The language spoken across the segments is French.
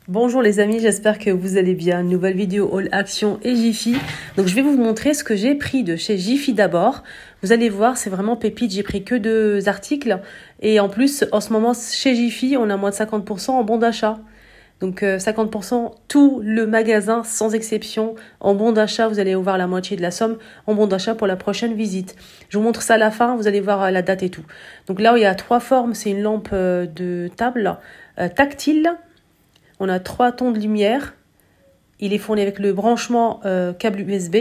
Bonjour les amis, j'espère que vous allez bien. Nouvelle vidéo Haul Action et Jiffy. Donc je vais vous montrer ce que j'ai pris de chez Jiffy d'abord. Vous allez voir, c'est vraiment pépite. J'ai pris que 2 articles. Et en plus, en ce moment, chez Jiffy, on a moins de 50% en bon d'achat. Donc 50%, tout le magasin, sans exception, en bon d'achat. Vous allez voir la moitié de la somme en bon d'achat pour la prochaine visite. Je vous montre ça à la fin, vous allez voir la date et tout. Donc là, il y a 3 formes. C'est une lampe de table tactile. On a 3 tons de lumière. Il est fourni avec le branchement câble USB.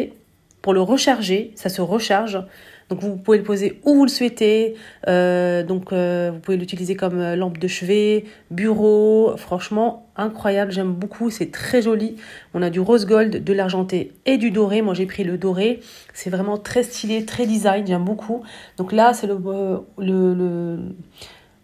Pour le recharger, ça se recharge. Donc vous pouvez le poser où vous le souhaitez. Vous pouvez l'utiliser comme lampe de chevet, bureau. Franchement, incroyable, j'aime beaucoup. C'est très joli. On a du rose gold, de l'argenté et du doré. Moi, j'ai pris le doré. C'est vraiment très stylé, très design. J'aime beaucoup. Donc là, c'est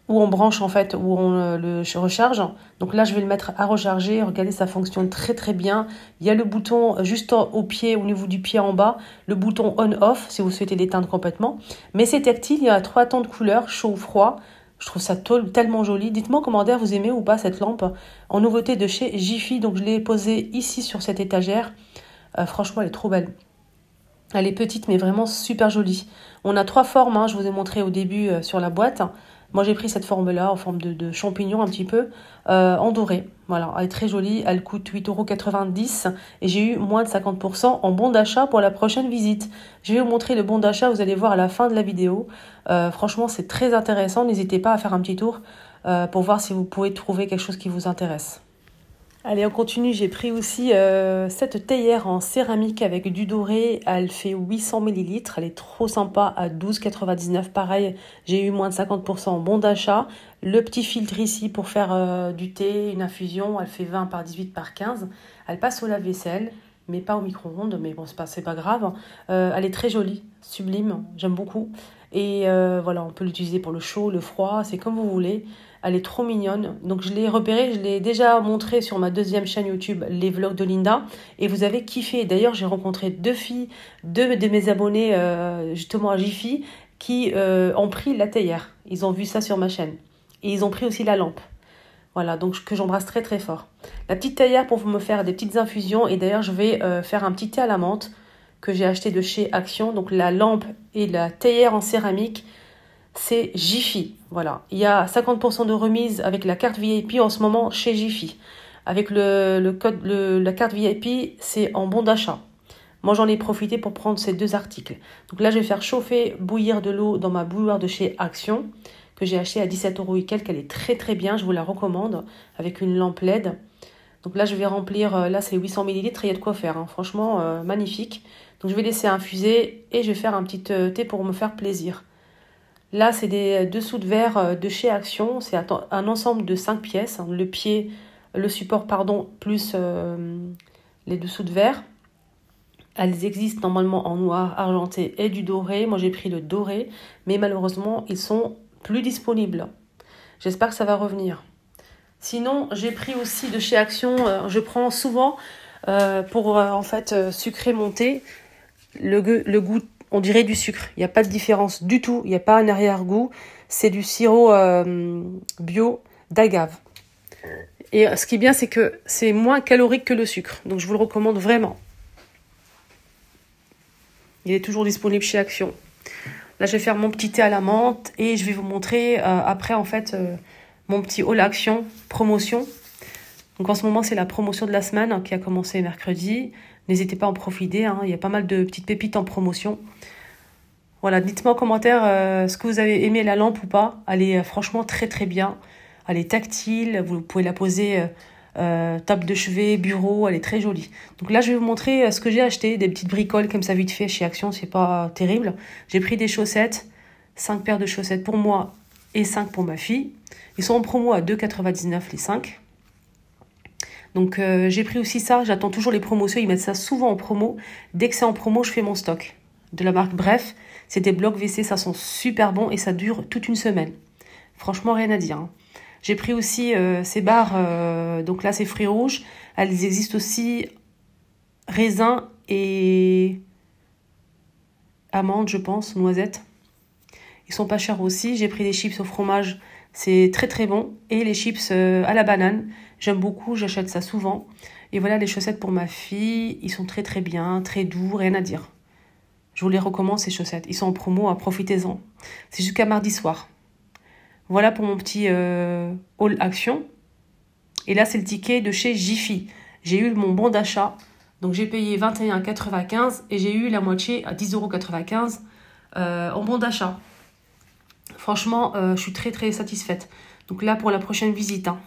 où on branche en fait, où on le recharge. Donc là, je vais le mettre à recharger. Regardez, ça fonctionne très très bien. Il y a le bouton juste au pied, au niveau du pied en bas, le bouton on-off si vous souhaitez l'éteindre complètement. Mais c'est tactile, il y a 3 tons de couleurs, chaud ou froid. Je trouve ça tellement joli. Dites-moi en commentaire, vous aimez ou pas cette lampe en nouveauté de chez Jiffy. Donc je l'ai posée ici sur cette étagère. Franchement, elle est trop belle. Elle est petite mais vraiment super jolie. On a 3 formes, hein, je vous ai montré au début sur la boîte. Moi, j'ai pris cette forme-là, en forme de champignon un petit peu, en doré. Voilà, elle est très jolie. Elle coûte 8,90 € et j'ai eu moins de 50% en bon d'achat pour la prochaine visite. Je vais vous montrer le bon d'achat, vous allez voir à la fin de la vidéo. Franchement, c'est très intéressant. N'hésitez pas à faire un petit tour pour voir si vous pouvez trouver quelque chose qui vous intéresse. Allez, on continue. J'ai pris aussi cette théière en céramique avec du doré. Elle fait 800 ml. Elle est trop sympa à 12,99 €. Pareil, j'ai eu moins de 50% en bon d'achat. Le petit filtre ici pour faire du thé, une infusion. Elle fait 20 par 18 par 15. Elle passe au lave-vaisselle, mais pas au micro-ondes. Mais bon, c'est pas grave. Elle est très jolie, sublime. J'aime beaucoup. Et voilà, on peut l'utiliser pour le chaud, le froid. C'est comme vous voulez. Elle est trop mignonne. Donc je l'ai repérée, je l'ai déjà montré sur ma deuxième chaîne YouTube, les vlogs de Linda. Et vous avez kiffé. D'ailleurs, j'ai rencontré 2 filles, 2 de mes abonnés justement à Jiffy, qui ont pris la théière. Ils ont vu ça sur ma chaîne. Et ils ont pris aussi la lampe. Voilà, donc que j'embrasse très très fort. La petite théière pour me faire des petites infusions. Et d'ailleurs, je vais faire un petit thé à la menthe que j'ai acheté de chez Action. Donc la lampe et la théière en céramique. C'est Jiffy, voilà. Il y a 50% de remise avec la carte VIP en ce moment chez Jiffy. Avec le code, la carte VIP, c'est en bon d'achat. Moi, j'en ai profité pour prendre ces 2 articles. Donc là, je vais faire chauffer, bouillir de l'eau dans ma bouilloire de chez Action, que j'ai acheté à 17 € et quelques. Elle est très très bien, je vous la recommande, avec une lampe LED. Donc là, je vais remplir, là c'est 800 ml, il y a de quoi faire, hein. Franchement, magnifique. Donc je vais laisser infuser et je vais faire un petit thé pour me faire plaisir. Là, c'est des dessous de verre de chez Action. C'est un ensemble de 5 pièces. Le support, pardon, plus les dessous de verre. Elles existent normalement en noir, argenté et du doré. Moi, j'ai pris le doré, mais malheureusement, ils sont plus disponibles. J'espère que ça va revenir. Sinon, j'ai pris aussi de chez Action. Je prends souvent pour sucrer mon thé le goût. On dirait du sucre. Il n'y a pas de différence du tout. Il n'y a pas un arrière-goût. C'est du sirop bio d'agave. Et ce qui est bien, c'est que c'est moins calorique que le sucre. Donc, je vous le recommande vraiment. Il est toujours disponible chez Action. Là, je vais faire mon petit thé à la menthe et je vais vous montrer après, mon petit haul Action promotion. Donc, en ce moment, c'est la promotion de la semaine qui a commencé mercredi. N'hésitez pas à en profiter, hein. Il y a pas mal de petites pépites en promotion. Voilà, dites-moi en commentaire ce que vous avez aimé la lampe ou pas. Elle est franchement très très bien. Elle est tactile, vous pouvez la poser table de chevet, bureau, elle est très jolie. Donc là, je vais vous montrer ce que j'ai acheté, des petites bricoles comme ça vite fait chez Action, c'est pas terrible. J'ai pris des chaussettes, 5 paires de chaussettes pour moi et 5 pour ma fille. Ils sont en promo à 2,99 € les 5. Donc j'ai pris aussi ça, j'attends toujours les promotions, ils mettent ça souvent en promo. Dès que c'est en promo, je fais mon stock. De la marque Bref, c'est des blocs WC, ça sent super bon et ça dure toute une semaine. Franchement, rien à dire, hein. J'ai pris aussi ces barres, donc là c'est fruits rouges. Elles existent aussi raisin et amandes, je pense, noisettes. Ils sont pas chers aussi. J'ai pris des chips au fromage C'est très très bon. Et les chips à la banane, j'aime beaucoup, j'achète ça souvent. Et voilà les chaussettes pour ma fille, ils sont très très bien, très doux, rien à dire. Je vous les recommande ces chaussettes, ils sont en promo, profitez-en. C'est jusqu'à mardi soir. Voilà pour mon petit haul action. Et là c'est le ticket de chez Jiffy. J'ai eu mon bon d'achat, donc j'ai payé 21,95 et j'ai eu la moitié à 10,95 € en bon d'achat. Franchement, je suis très très satisfaite. Donc là, pour la prochaine visite, hein,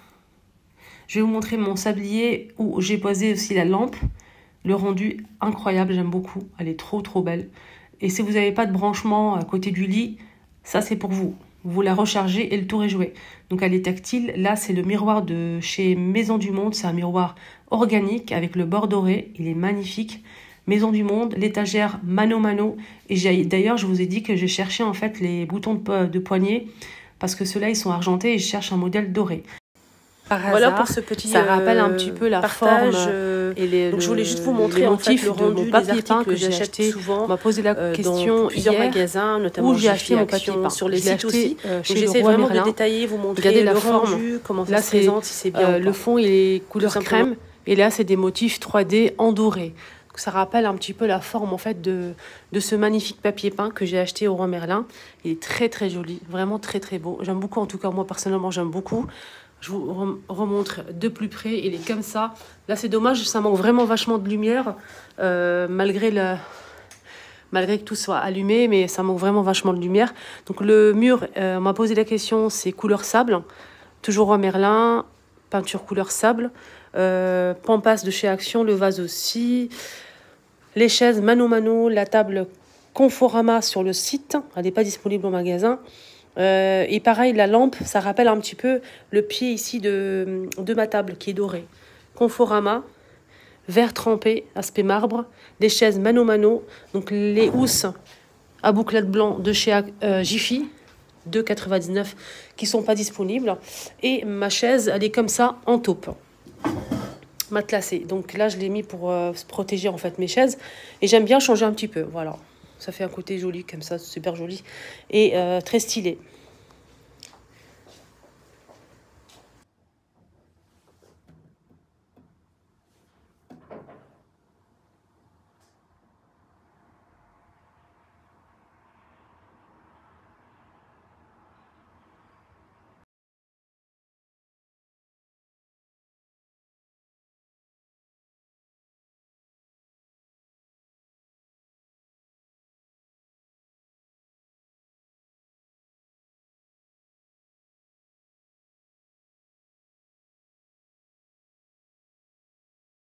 je vais vous montrer mon sablier où j'ai posé aussi la lampe. Le rendu, incroyable, j'aime beaucoup. Elle est trop trop belle. Et si vous n'avez pas de branchement à côté du lit, ça c'est pour vous. Vous la rechargez et le tour est joué. Donc elle est tactile. Là, c'est le miroir de chez Maison du Monde. C'est un miroir organique avec le bord doré. Il est magnifique. Maison du Monde, l'étagère Mano Mano. Et d'ailleurs, je vous ai dit que j'ai cherché en fait les boutons de poignet parce que ceux-là, ils sont argentés et je cherche un modèle doré. Voilà pour ce petit ça rappelle un petit peu la partage, forme et donc je voulais juste vous montrer en fait le rendu des articles que j'ai acheté souvent. On m'a posé la question dans plusieurs magasins, notamment où j'ai acheté mon papier peint. Sur les sites aussi. J'essaie vraiment de détailler, vous montrer le rendu, comment ça se présente, si c'est bien. Le fond il est couleur crème et là c'est des motifs 3D en doré. Donc, ça rappelle un petit peu la forme en fait de ce magnifique papier peint que j'ai acheté au Roi Merlin. Il est très très joli, vraiment très très beau. J'aime beaucoup, en tout cas moi personnellement j'aime beaucoup. Je vous remontre de plus près, il est comme ça. Là, c'est dommage, ça manque vraiment vachement de lumière, malgré que tout soit allumé, mais ça manque vraiment vachement de lumière. Donc le mur, on m'a posé la question, c'est couleur sable. Toujours Roi Merlin, peinture couleur sable. Pampas de chez Action, le vase aussi. Les chaises Mano Mano, la table Conforama sur le site. Elle n'est pas disponible au magasin. Et pareil, la lampe, ça rappelle un petit peu le pied ici de ma table qui est doré. Conforama, verre trempé, aspect marbre, des chaises Mano Mano, donc les housses à bouclette blanc de chez Jiffy, 2,99 € qui sont pas disponibles. Et ma chaise, elle est comme ça en taupe, matelassée. Donc là, je l'ai mis pour protéger en fait mes chaises. Et j'aime bien changer un petit peu, voilà. Ça fait un côté joli comme ça, super joli et très stylé.